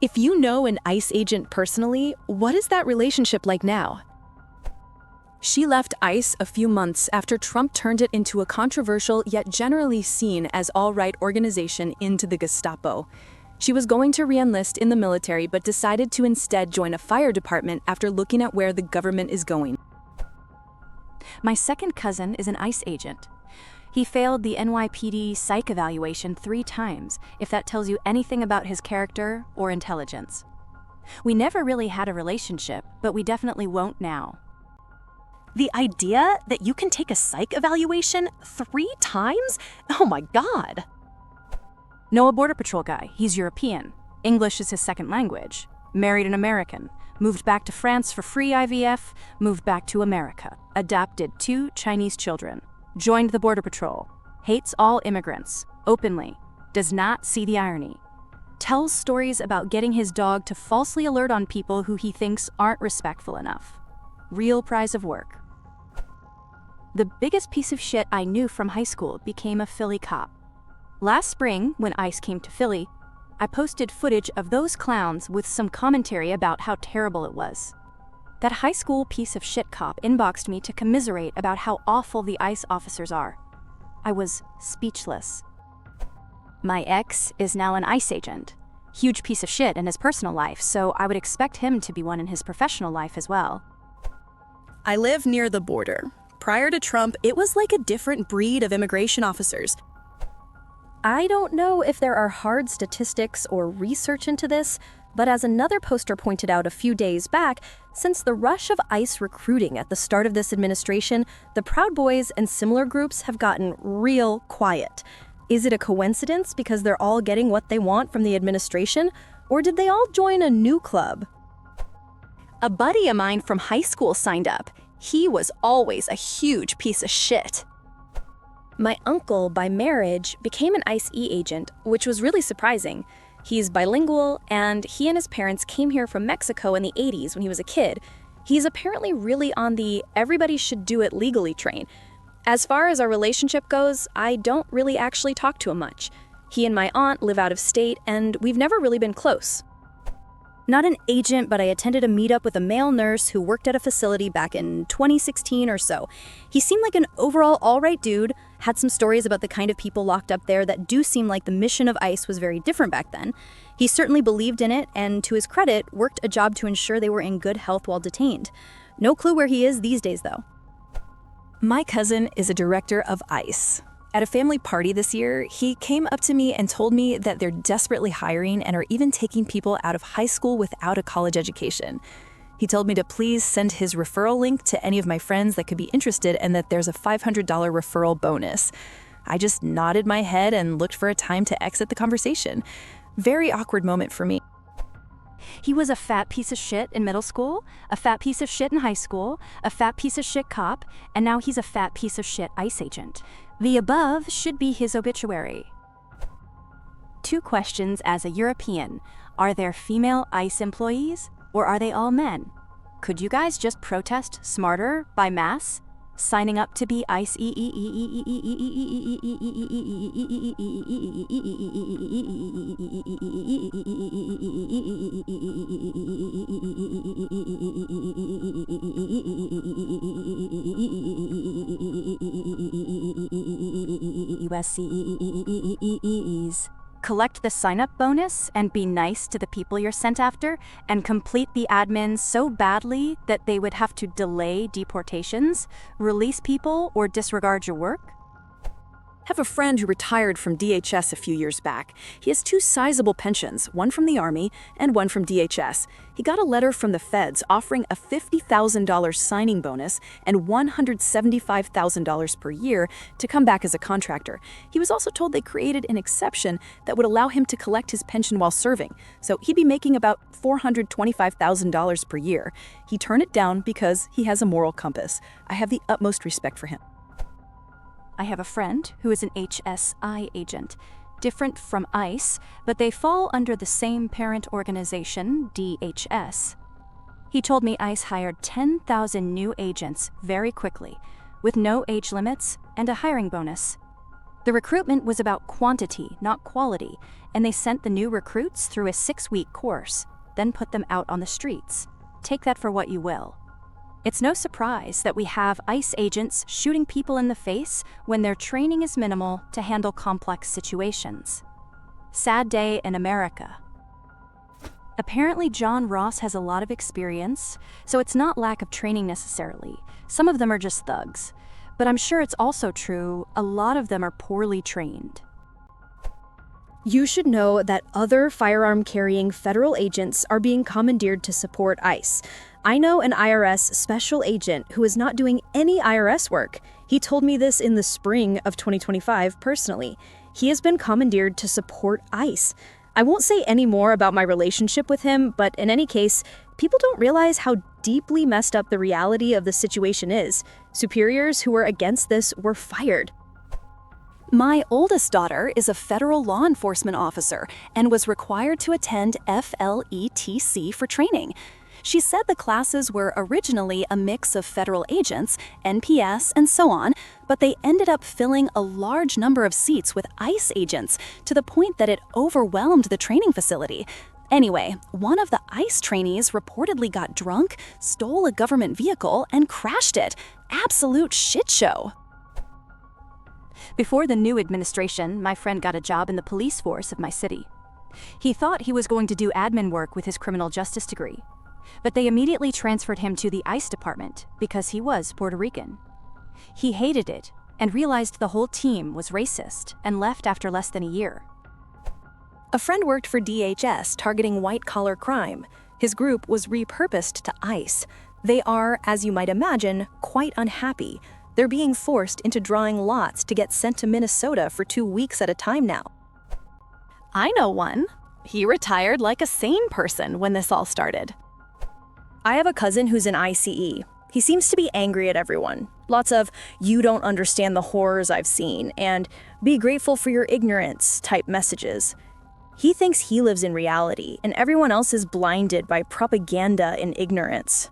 If you know an ICE agent personally, what is that relationship like now? She left ICE a few months after Trump turned it into a controversial yet generally seen as all-right organization into the Gestapo. She was going to re-enlist in the military but decided to instead join a fire department after looking at where the government is going. My second cousin is an ICE agent. He failed the NYPD psych evaluation 3 times, if that tells you anything about his character or intelligence. We never really had a relationship, but we definitely won't now. The idea that you can take a psych evaluation 3 times? Oh my God. Know a Border Patrol guy. He's European. English is his second language. Married an American. Moved back to France for free IVF. Moved back to America. Adopted 2 Chinese children. Joined the Border Patrol. Hates all immigrants. Openly. Does not see the irony. Tells stories about getting his dog to falsely alert on people who he thinks aren't respectful enough. Real prize of work. The biggest piece of shit I knew from high school became a Philly cop. Last spring, when ICE came to Philly, I posted footage of those clowns with some commentary about how terrible it was. That high school piece of shit cop inboxed me to commiserate about how awful the ICE officers are. I was speechless. My ex is now an ICE agent. Huge piece of shit in his personal life, so I would expect him to be one in his professional life as well. I live near the border. Prior to Trump, it was like a different breed of immigration officers. I don't know if there are hard statistics or research into this, but as another poster pointed out a few days back, since the rush of ICE recruiting at the start of this administration, the Proud Boys and similar groups have gotten real quiet. Is it a coincidence because they're all getting what they want from the administration, or did they all join a new club? A buddy of mine from high school signed up. He was always a huge piece of shit. My uncle, by marriage, became an ICE agent, which was really surprising. He's bilingual, and he and his parents came here from Mexico in the 80s when he was a kid. He's apparently really on the everybody should do it legally train. As far as our relationship goes, I don't really actually talk to him much. He and my aunt live out of state, and we've never really been close. Not an agent, but I attended a meetup with a male nurse who worked at a facility back in 2016 or so. He seemed like an overall all-right dude, had some stories about the kind of people locked up there that do seem like the mission of ICE was very different back then. He certainly believed in it, and to his credit, worked a job to ensure they were in good health while detained. No clue where he is these days, though. My cousin is a director of ICE. At a family party this year, he came up to me and told me that they're desperately hiring and are even taking people out of high school without a college education. He told me to please send his referral link to any of my friends that could be interested and that there's a $500 referral bonus. I just nodded my head and looked for a time to exit the conversation. Very awkward moment for me. He was a fat piece of shit in middle school, a fat piece of shit in high school, a fat piece of shit cop, and now he's a fat piece of shit ICE agent. The above should be his obituary. 2 questions as a European. Are there female ICE employees, or are they all men? Could you guys just protest smarter by mass? Signing up to be ICE USCs. Collect the sign-up bonus and be nice to the people you're sent after and complete the admin so badly that they would have to delay deportations, release people, or disregard your work? Have a friend who retired from DHS a few years back. He has 2 sizable pensions, one from the Army and one from DHS. He got a letter from the feds offering a $50,000 signing bonus and $175,000 per year to come back as a contractor. He was also told they created an exception that would allow him to collect his pension while serving, so he'd be making about $425,000 per year. He turned it down because he has a moral compass. I have the utmost respect for him. I have a friend who is an HSI agent, different from ICE, but they fall under the same parent organization, DHS. He told me ICE hired 10,000 new agents very quickly, with no age limits and a hiring bonus. The recruitment was about quantity, not quality, and they sent the new recruits through a 6-week course, then put them out on the streets. Take that for what you will. It's no surprise that we have ICE agents shooting people in the face when their training is minimal to handle complex situations. Sad day in America. Apparently, John Ross has a lot of experience, so it's not lack of training necessarily. Some of them are just thugs. But I'm sure it's also true, a lot of them are poorly trained. You should know that other firearm-carrying federal agents are being commandeered to support ICE. I know an IRS special agent who is not doing any IRS work. He told me this in the spring of 2025 personally. He has been commandeered to support ICE. I won't say any more about my relationship with him, but in any case, people don't realize how deeply messed up the reality of the situation is. Superiors who were against this were fired. My oldest daughter is a federal law enforcement officer and was required to attend FLETC for training. She said the classes were originally a mix of federal agents, NPS, and so on, but they ended up filling a large number of seats with ICE agents to the point that it overwhelmed the training facility. Anyway, one of the ICE trainees reportedly got drunk, stole a government vehicle, and crashed it. Absolute shit show. Before the new administration, my friend got a job in the police force of my city. He thought he was going to do admin work with his criminal justice degree, but they immediately transferred him to the ICE department because he was Puerto Rican. He hated it and realized the whole team was racist and left after less than a year. A friend worked for DHS targeting white-collar crime. His group was repurposed to ICE. They are, as you might imagine, quite unhappy. They're being forced into drawing lots to get sent to Minnesota for 2 weeks at a time now. I know one. He retired like a sane person when this all started. I have a cousin who's in ICE. He seems to be angry at everyone. Lots of, "you don't understand the horrors I've seen," and "be grateful for your ignorance" type messages. He thinks he lives in reality, and everyone else is blinded by propaganda and ignorance.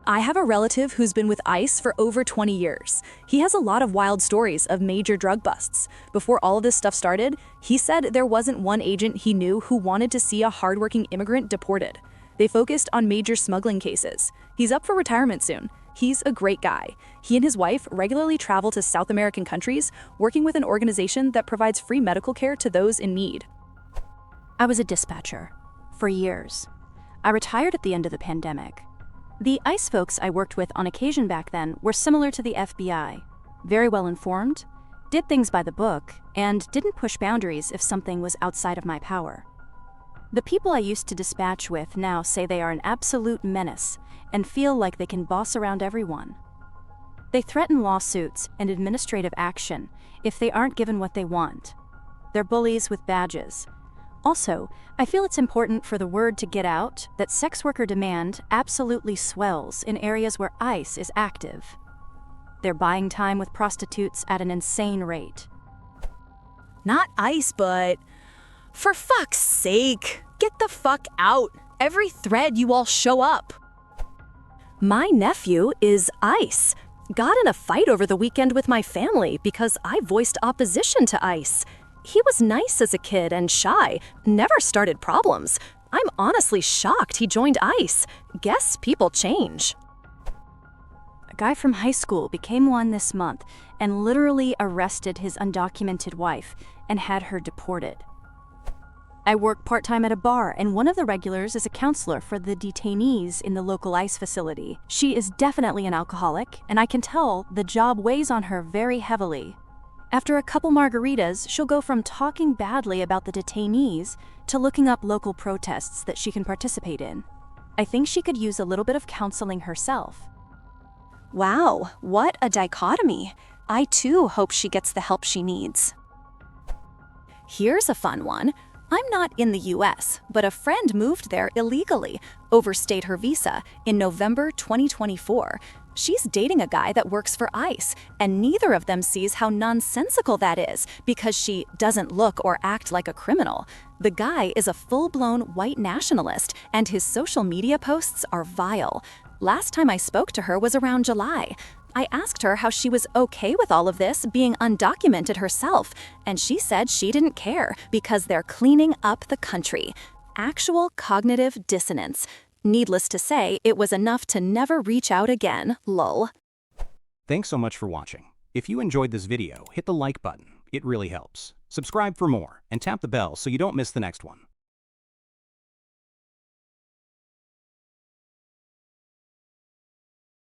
I have a relative who's been with ICE for over 20 years. He has a lot of wild stories of major drug busts. Before all of this stuff started, he said there wasn't one agent he knew who wanted to see a hardworking immigrant deported. They focused on major smuggling cases. He's up for retirement soon. He's a great guy. He and his wife regularly travel to South American countries, working with an organization that provides free medical care to those in need. I was a dispatcher for years. I retired at the end of the pandemic. The ICE folks I worked with on occasion back then were similar to the FBI, very well informed, did things by the book, and didn't push boundaries if something was outside of my power. The people I used to dispatch with now say they are an absolute menace and feel like they can boss around everyone. They threaten lawsuits and administrative action if they aren't given what they want. They're bullies with badges. Also, I feel it's important for the word to get out that sex worker demand absolutely swells in areas where ICE is active. They're buying time with prostitutes at an insane rate. Not ICE, but for fuck's sake, get the fuck out. Every thread you all show up. My nephew is ICE. Got in a fight over the weekend with my family because I voiced opposition to ICE. He was nice as a kid and shy, never started problems. I'm honestly shocked he joined ICE. Guess people change. A guy from high school became one this month and literally arrested his undocumented wife and had her deported. I work part-time at a bar, and one of the regulars is a counselor for the detainees in the local ICE facility. She is definitely an alcoholic, and I can tell the job weighs on her very heavily. After a couple margaritas, she'll go from talking badly about the detainees to looking up local protests that she can participate in. I think she could use a little bit of counseling herself. Wow, what a dichotomy. I too hope she gets the help she needs. Here's a fun one. I'm not in the US, but a friend moved there illegally, overstayed her visa in November 2024. She's dating a guy that works for ICE, and neither of them sees how nonsensical that is because she doesn't look or act like a criminal. The guy is a full-blown white nationalist, and his social media posts are vile. Last time I spoke to her was around July. I asked her how she was okay with all of this being undocumented herself, and she said she didn't care because they're cleaning up the country. Actual cognitive dissonance. Needless to say, it was enough to never reach out again, lol. Thanks so much for watching. If you enjoyed this video, hit the like button. It really helps. Subscribe for more, and tap the bell so you don't miss the next one.